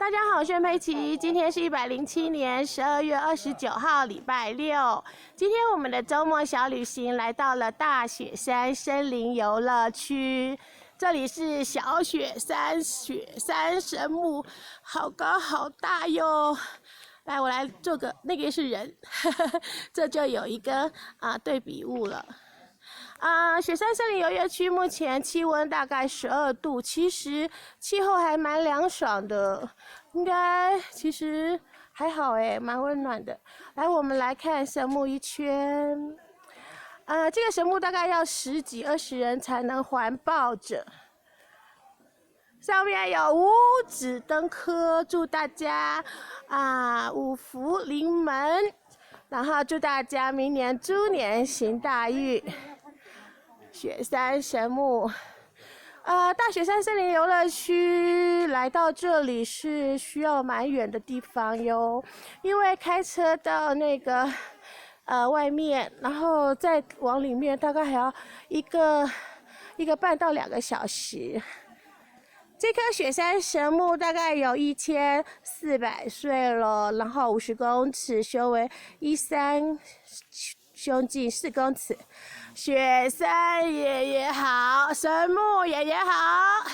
大家好，我是袁佩琪。今天是107年12月29号，礼拜六。今天我们的周末小旅行来到了大雪山森林游乐区。这里是小雪山神木，好高好大哟。来，我来做个，那个是人，这就有一个对比物了。雪山森林游乐区目前气温大概12度，其实气候还蛮凉爽的，应该其实还好诶，蛮温暖的。来，我们来看神木一圈。这个神木大概要10几20人才能环抱着。上面有五指灯科，祝大家五福临门，然后祝大家明年猪年行大运。雪山神木，大雪山森林游乐区来到这里是需要蛮远的地方哟，因为开车到那个外面，然后再往里面大概还要一个半到2个小时。这棵雪山神木大概有1400岁了，然后50公尺，修为13胸径4公尺。雪山爷爷好，神木爷爷好。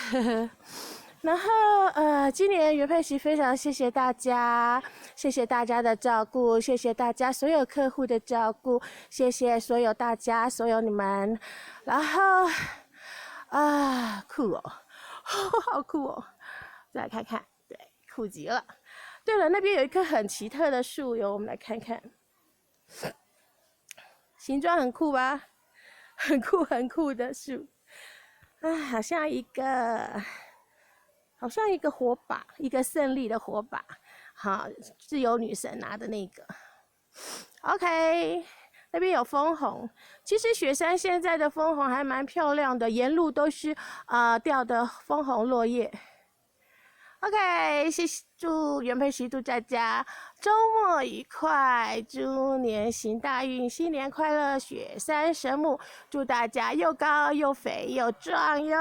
然后今年袁佩琪非常谢谢大家，谢谢大家的照顾，谢谢大家所有客户的照顾，谢谢所有大家，所有你们。然后酷哦。好酷哦！再来看看，对，酷极了。对了，那边有一棵很奇特的树哟，我们来看看，形状很酷吧？很酷的树，好像一个火把，一个胜利的火把，好，自由女神拿的那个。OK。那边有枫红，其实雪山现在的枫红还蛮漂亮的，沿路都是掉的枫红落叶。OK， 谢谢，祝袁佩琪祝大家周末愉快，猪年行大运，新年快乐！雪山神木，祝大家又高又肥又壮哟！